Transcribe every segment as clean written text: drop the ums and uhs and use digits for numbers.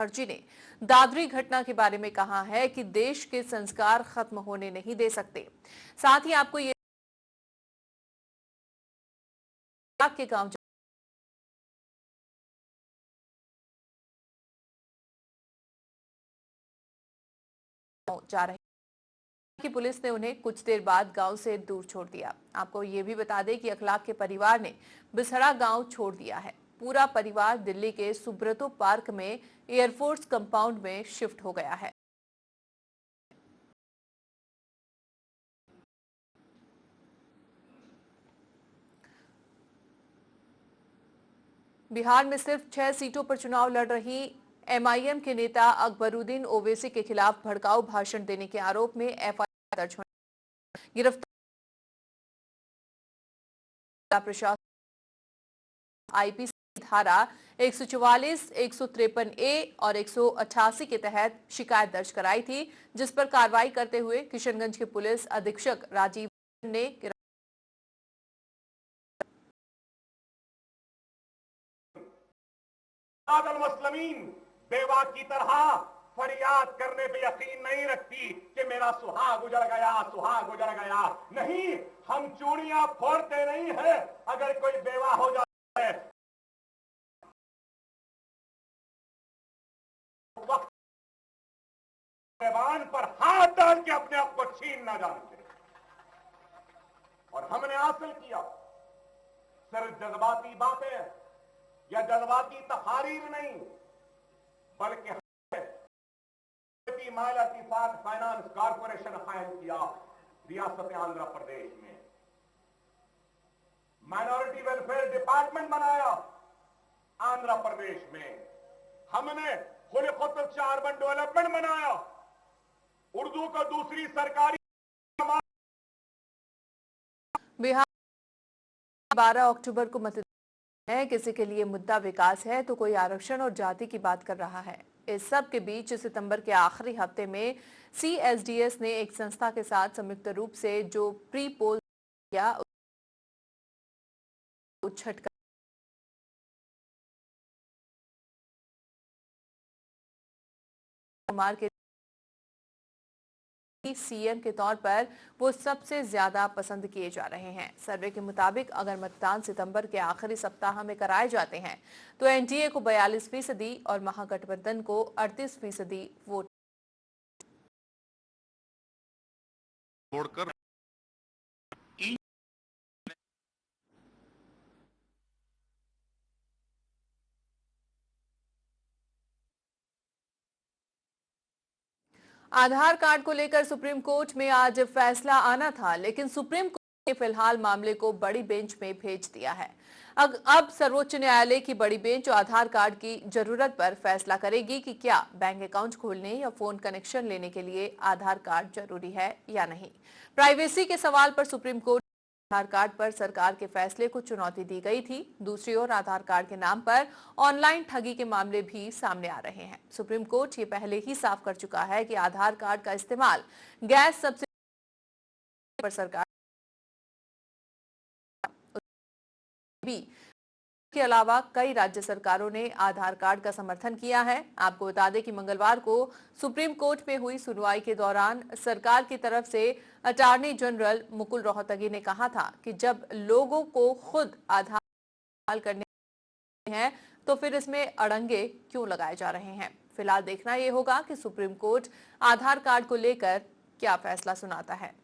मुखर्जी ने दादरी घटना के बारे में कहा है कि देश के संस्कार खत्म होने नहीं दे सकते। साथ ही आपको ये के गांव जा रहे कि पुलिस ने उन्हें कुछ देर बाद गांव से दूर छोड़ दिया। आपको ये भी बता दें कि अखलाक के परिवार ने बिसड़ा गांव छोड़ दिया है। पूरा परिवार दिल्ली के सुब्रतो पार्क में एयरफोर्स कंपाउंड में शिफ्ट हो गया है। बिहार में सिर्फ 6 सीटों पर चुनाव लड़ रही एमआईएम के नेता अकबरुद्दीन ओवैसी के खिलाफ भड़काऊ भाषण देने के आरोप में एफआईआर दर्ज होने गिरफ्तार प्रशासन आईपीसी धारा 144, 153A और 188 के तहत शिकायत दर्ज कराई थी, जिस पर कार्रवाई करते हुए किशनगंज के पुलिस अधीक्षक राजीव ने मुस्लिमीन बेवा की तरह फरियाद करने पे यकीन नहीं रखती कि मेरा सुहाग गुजर गया, सुहाग गुजर गया। नहीं, हम चूड़ियां फोड़ते नहीं है अगर कोई बेवा हो जाता है। जबान पर हाथ डाल के अपने आप को छीन ना जानते। और हमने हासिल किया सिर्फ जज्बाती बातें या जज्बाती तकारीर नहीं, बल्कि महिला इत्तेफाक फाइनेंस कॉर्पोरेशन कायम किया रियासत आंध्र प्रदेश में। माइनॉरिटी वेलफेयर डिपार्टमेंट बनाया आंध्र प्रदेश में। हमने खुद अर्बन डेवलपमेंट बनाया। उर्दू को दूसरी सरकारी बिहार 12 अक्टूबर को मतदान है। किसी के लिए मुद्दा विकास है तो कोई आरक्षण और जाति की बात कर रहा है। इस सब के बीच सितंबर के आखिरी हफ्ते में सीएसडीएस ने एक संस्था के साथ संयुक्त रूप से जो प्री पोल किया छटका कुमार के सीएम के तौर पर वो सबसे ज्यादा पसंद किए जा रहे हैं। सर्वे के मुताबिक अगर मतदान सितंबर के आखिरी सप्ताह में कराए जाते हैं तो एनडीए को 42% और महागठबंधन को 38% वोट छोड़कर आधार कार्ड को लेकर सुप्रीम कोर्ट में आज फैसला आना था, लेकिन सुप्रीम कोर्ट ने फिलहाल मामले को बड़ी बेंच में भेज दिया है। अब सर्वोच्च न्यायालय की बड़ी बेंच आधार कार्ड की जरूरत पर फैसला करेगी कि क्या बैंक अकाउंट खोलने या फोन कनेक्शन लेने के लिए आधार कार्ड जरूरी है या नहीं। प्राइवेसी के सवाल पर सुप्रीम कोर्ट आधार कार्ड पर सरकार के फैसले को चुनौती दी गई थी। दूसरी ओर आधार कार्ड के नाम पर ऑनलाइन ठगी के मामले भी सामने आ रहे हैं। सुप्रीम कोर्ट ये पहले ही साफ कर चुका है कि आधार कार्ड का इस्तेमाल गैस सब्सिडी पर सरकार भी के अलावा कई राज्य सरकारों ने आधार कार्ड का समर्थन किया है। आपको बता दें कि मंगलवार को सुप्रीम कोर्ट में हुई सुनवाई के दौरान सरकार की तरफ से अटॉर्नी जनरल मुकुल रोहतगी ने कहा था कि जब लोगों को खुद आधार इस्तेमाल करने हैं तो फिर इसमें अड़ंगे क्यों लगाए जा रहे हैं। फिलहाल देखना यह होगा कि सुप्रीम कोर्ट आधार कार्ड को लेकर क्या फैसला सुनाता है।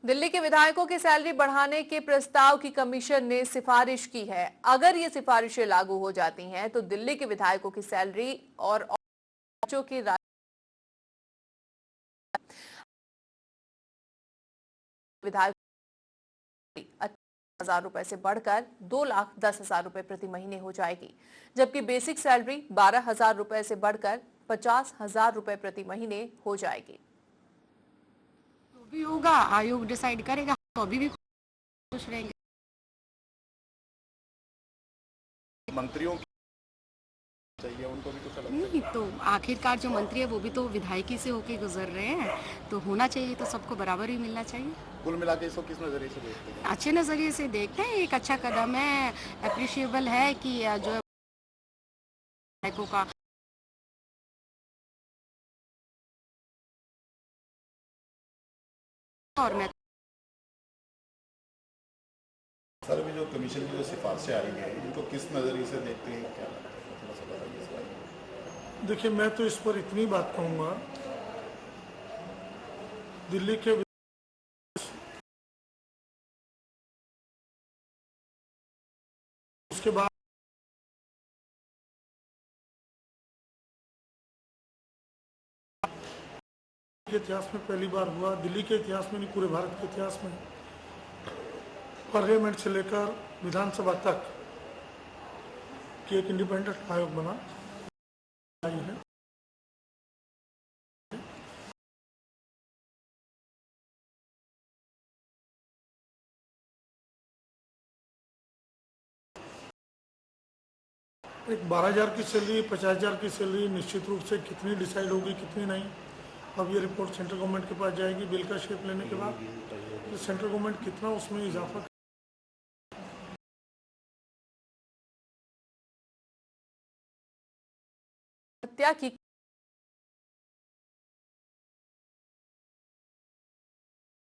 दिल्ली के विधायकों की सैलरी बढ़ाने के प्रस्ताव की कमीशन ने सिफारिश की है। अगर ये सिफारिशें लागू हो जाती हैं तो दिल्ली के विधायकों की सैलरी और राज्यों की विधायक 10,000 रुपए से बढ़कर 2,10,000 रुपए प्रति महीने हो जाएगी, जबकि बेसिक सैलरी 12,000 रुपए से बढ़कर 50,000 रुपए प्रति महीने हो जाएगी। भी होगा, आयोग डिसाइड करेगा, तो अभी भी खुश रहेंगे। मंत्रियों चाहिए, उनको भी कुछ अलग नहीं तो आखिरकार जो मंत्री है वो भी तो विधायकी से होके गुजर रहे हैं, तो होना चाहिए, तो सबको बराबर ही मिलना चाहिए। कुल मिला के इसको किस नज़रिए से देखते हैं? अच्छे नज़रिए से देखते हैं, एक अच्छा कदम है, अप्रिशिएबल है कि जो है विधायकों का और मैं सर अभी जो कमीशन की जो सिफारिशें आई हैं इनको किस नज़रिए से देखते हैं, क्या लगता है, थोड़ा सा बताइए इस बारे में। देखिए, मैं तो इस पर इतनी बात कहूँगा, दिल्ली के उसके बाद के इतिहास में पहली बार हुआ, दिल्ली के इतिहास में नहीं पूरे भारत के इतिहास में, पार्लियामेंट से लेकर विधानसभा तक कि एक इंडिपेंडेंट आयोग बना आई है। एक 12,000 की सैलरी, 50,000 की सैलरी निश्चित रूप से कितनी डिसाइड होगी कितनी नहीं, अब ये रिपोर्ट सेंट्रल गवर्नमेंट के पास जाएगी बिल का शेप लेने के बाद, तो सेंट्रल गवर्नमेंट कितना उसमें इजाफा हत्या की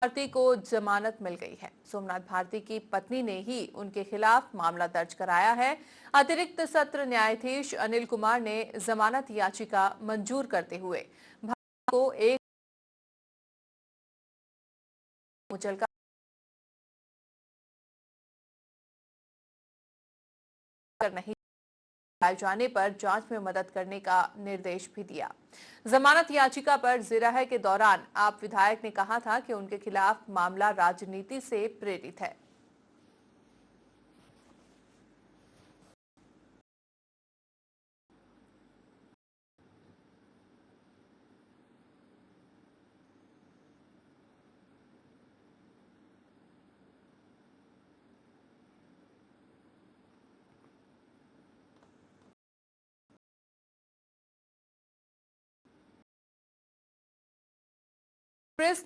भारती को जमानत मिल गई है। सोमनाथ भारती की पत्नी ने ही उनके खिलाफ मामला दर्ज कराया है। अतिरिक्त सत्र न्यायाधीश अनिल कुमार ने जमानत याचिका मंजूर करते हुए भारती को एक मुचलका कर नहीं पाए जाने पर जांच में मदद करने का निर्देश भी दिया। जमानत याचिका पर जिरह के दौरान आप विधायक ने कहा था कि उनके खिलाफ मामला राजनीति से प्रेरित है। प्रेस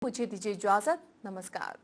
मुझे दीजिए इजाजत। नमस्कार।